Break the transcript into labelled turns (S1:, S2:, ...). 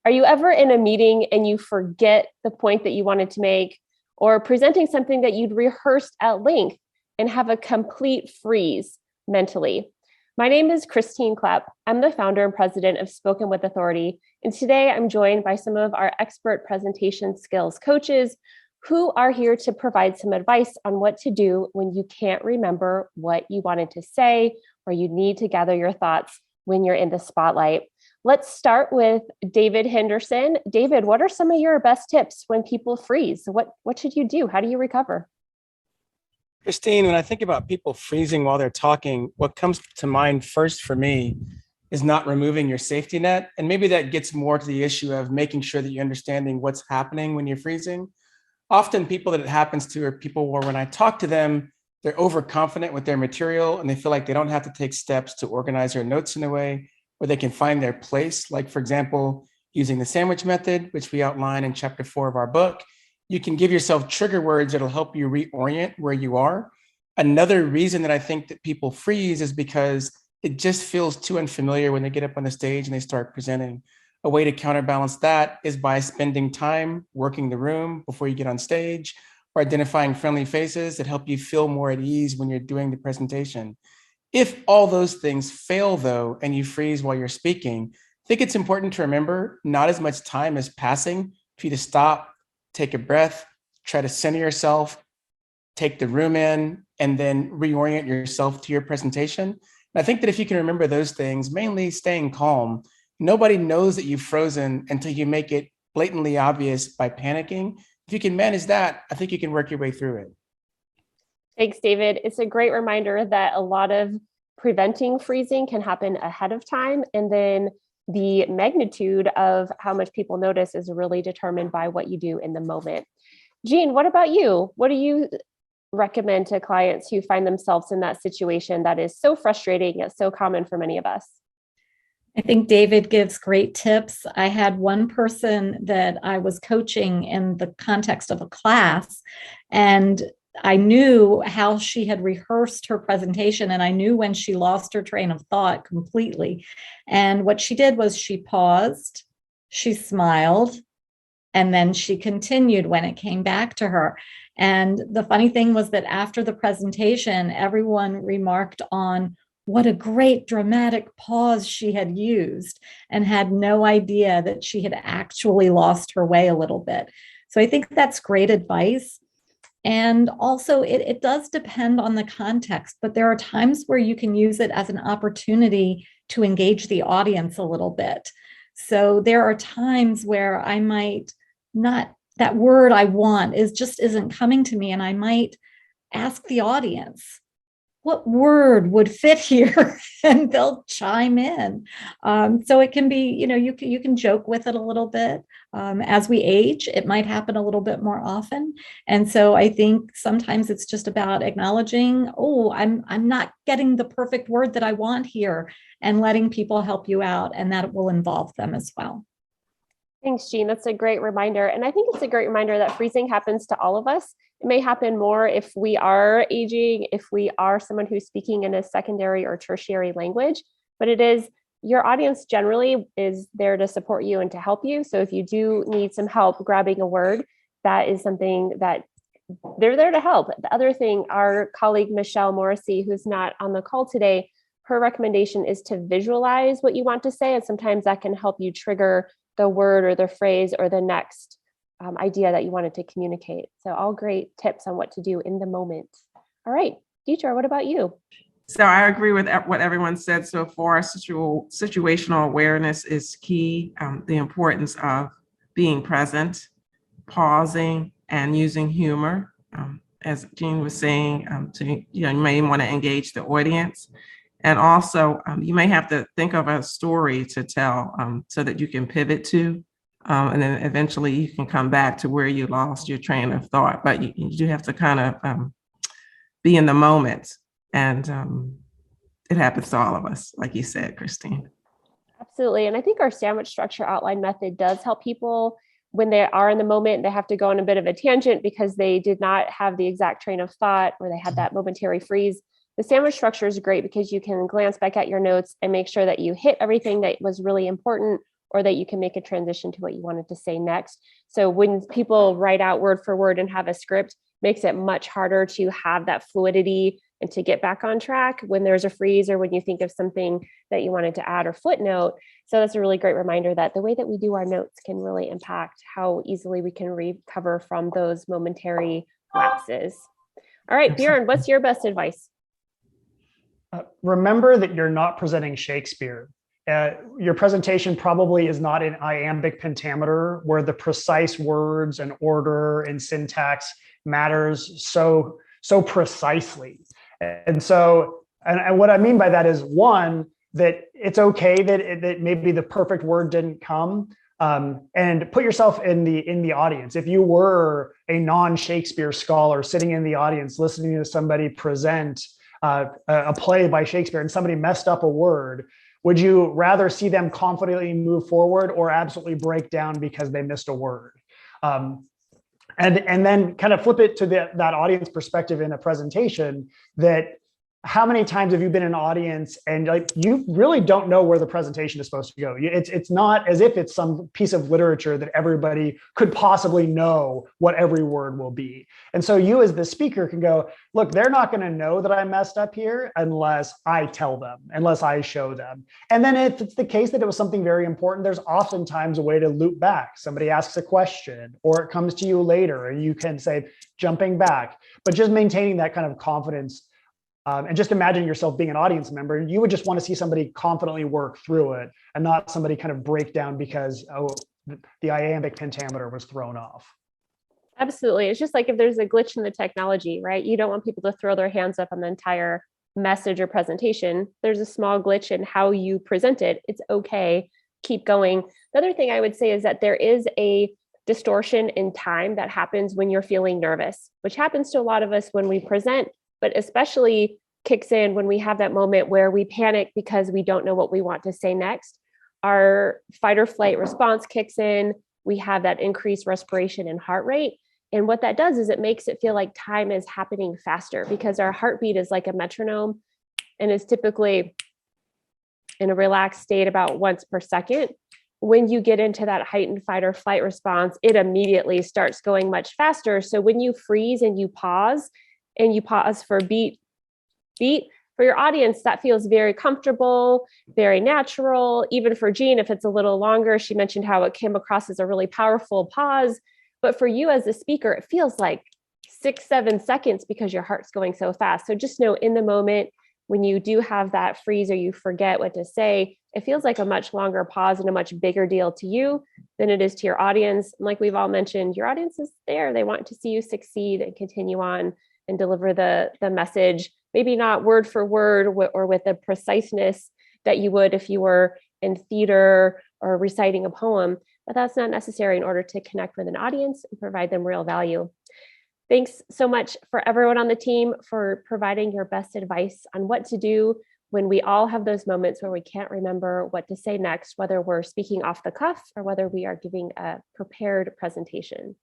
S1: Are you ever in a meeting and you forget the point that you wanted to make, or presenting something that you'd rehearsed at length and have a complete freeze mentally? My name is Christine Klepp. I'm the founder and president of Spoken with Authority. And today I'm joined by some of our expert presentation skills coaches who are here to provide some advice on what to do when you can't remember what you wanted to say or you need to gather your thoughts when you're in the spotlight. Let's start with David Henderson. David, what are some of your best tips when people freeze? What should you do? How do you recover?
S2: Christine, when I think about people freezing while they're talking, what comes to mind first for me is not removing your safety net. And maybe that gets more to the issue of making sure that you're understanding what's happening when you're freezing. Often people that it happens to are people where when I talk to them, they're overconfident with their material and they feel like they don't have to take steps to organize their notes in a way where they can find their place. Like, for example, using the sandwich method, which we outline in chapter 4 of our book. You can give yourself trigger words that'll help you reorient where you are. Another reason that I think that people freeze is because it just feels too unfamiliar when they get up on the stage and they start presenting. A way to counterbalance that is by spending time working the room before you get on stage, or identifying friendly faces that help you feel more at ease when you're doing the presentation. If all those things fail, though, and you freeze while you're speaking, I think it's important to remember not as much time is passing for you to stop, take a breath, try to center yourself, take the room in, and then reorient yourself to your presentation. And I think that if you can remember those things, mainly staying calm, nobody knows that you've frozen until you make it blatantly obvious by panicking. If you can manage that, I think you can work your way through it.
S1: Thanks, David. It's a great reminder that a lot of preventing freezing can happen ahead of time. And then the magnitude of how much people notice is really determined by what you do in the moment. Jean, what about you? What do you recommend to clients who find themselves in that situation that is so frustrating yet so common for many of us?
S3: I think David gives great tips. I had one person that I was coaching in the context of a class, and I knew how she had rehearsed her presentation, and I knew when she lost her train of thought completely. And what she did was she paused, she smiled, and then she continued when it came back to her. And the funny thing was that after the presentation, everyone remarked on what a great dramatic pause she had used and had no idea that she had actually lost her way a little bit. So I think that's great advice. And also, it does depend on the context, but there are times where you can use it as an opportunity to engage the audience a little bit. So there are times where I might not, that word I want just isn't coming to me, and I might ask the audience, what word would fit here? And they'll chime in. So it can be, you can joke with it a little bit. As we age, it might happen a little bit more often. And so I think sometimes it's just about acknowledging, oh, I'm not getting the perfect word that I want here, and letting people help you out, and that will involve them as well.
S1: Thanks, Jean. That's a great reminder. And I think it's a great reminder that freezing happens to all of us. It may happen more if we are aging, if we are someone who's speaking in a secondary or tertiary language, but it is your audience generally is there to support you and to help you. So if you do need some help grabbing a word, that is something that they're there to help. The other thing, our colleague, Michelle Morrissey, who's not on the call today, her recommendation is to visualize what you want to say. And sometimes that can help you trigger the word or the phrase or the next idea that you wanted to communicate. So all great tips on what to do in the moment. All right, Dietra, what about you?
S4: So I agree with what everyone said so far. Situational awareness is key. The importance of being present, pausing, and using humor. As Jean was saying, you may want to engage the audience. And also, you may have to think of a story to tell so that you can pivot to, and then eventually you can come back to where you lost your train of thought. But you do have to kind of be in the moment. And it happens to all of us, like you said, Christine.
S1: Absolutely. And I think our sandwich structure outline method does help people when they are in the moment. They have to go on a bit of a tangent because they did not have the exact train of thought or they had that momentary freeze. The sandwich structure is great because you can glance back at your notes and make sure that you hit everything that was really important or that you can make a transition to what you wanted to say next. So when people write out word for word and have a script, makes it much harder to have that fluidity and to get back on track when there's a freeze or when you think of something that you wanted to add or footnote. So that's a really great reminder that the way that we do our notes can really impact how easily we can recover from those momentary lapses. All right, Bjorn, what's your best advice?
S5: Remember that you're not presenting Shakespeare. Your presentation probably is not an iambic pentameter where the precise words and order and syntax matters so precisely. And so, and what I mean by that is, one, that it's okay that maybe the perfect word didn't come, and put yourself in the audience. If you were a non-Shakespeare scholar sitting in the audience listening to somebody present a play by Shakespeare and somebody messed up a word, would you rather see them confidently move forward or absolutely break down because they missed a word? And then kind of flip it to that audience perspective in a presentation. That how many times have you been in an audience and like you really don't know where the presentation is supposed to go? It's not as if it's some piece of literature that everybody could possibly know what every word will be. And so you as the speaker can go, look, they're not going to know that I messed up here unless I tell them, unless I show them. And then if it's the case that it was something very important, there's oftentimes a way to loop back. Somebody asks a question or it comes to you later and you can say, jumping back, but just maintaining that kind of confidence. And just imagine yourself being an audience member. You would just want to see somebody confidently work through it and not somebody kind of break down because, oh, the iambic pentameter was thrown off.
S1: Absolutely. It's just like if there's a glitch in the technology, right? You don't want people to throw their hands up on the entire message or presentation. There's a small glitch in how you present it. It's okay. Keep going. The other thing I would say is that there is a distortion in time that happens when you're feeling nervous, which happens to a lot of us when we present, but especially kicks in when we have that moment where we panic because we don't know what we want to say next. Our fight or flight response kicks in. We have that increased respiration and heart rate. And what that does is it makes it feel like time is happening faster because our heartbeat is like a metronome and is typically in a relaxed state about once per second. When you get into that heightened fight or flight response, it immediately starts going much faster. So when you freeze and you pause for beat, for your audience, that feels very comfortable, very natural. Even for Jean, if it's a little longer, she mentioned how it came across as a really powerful pause. But for you as a speaker, it feels like 6-7 seconds because your heart's going so fast. So just know in the moment, when you do have that freeze or you forget what to say, it feels like a much longer pause and a much bigger deal to you than it is to your audience. And like we've all mentioned, your audience is there. They want to see you succeed and continue on and deliver the message, maybe not word for word or with the preciseness that you would if you were in theater or reciting a poem, but that's not necessary in order to connect with an audience and provide them real value. Thanks so much for everyone on the team for providing your best advice on what to do when we all have those moments where we can't remember what to say next, whether we're speaking off the cuff or whether we are giving a prepared presentation.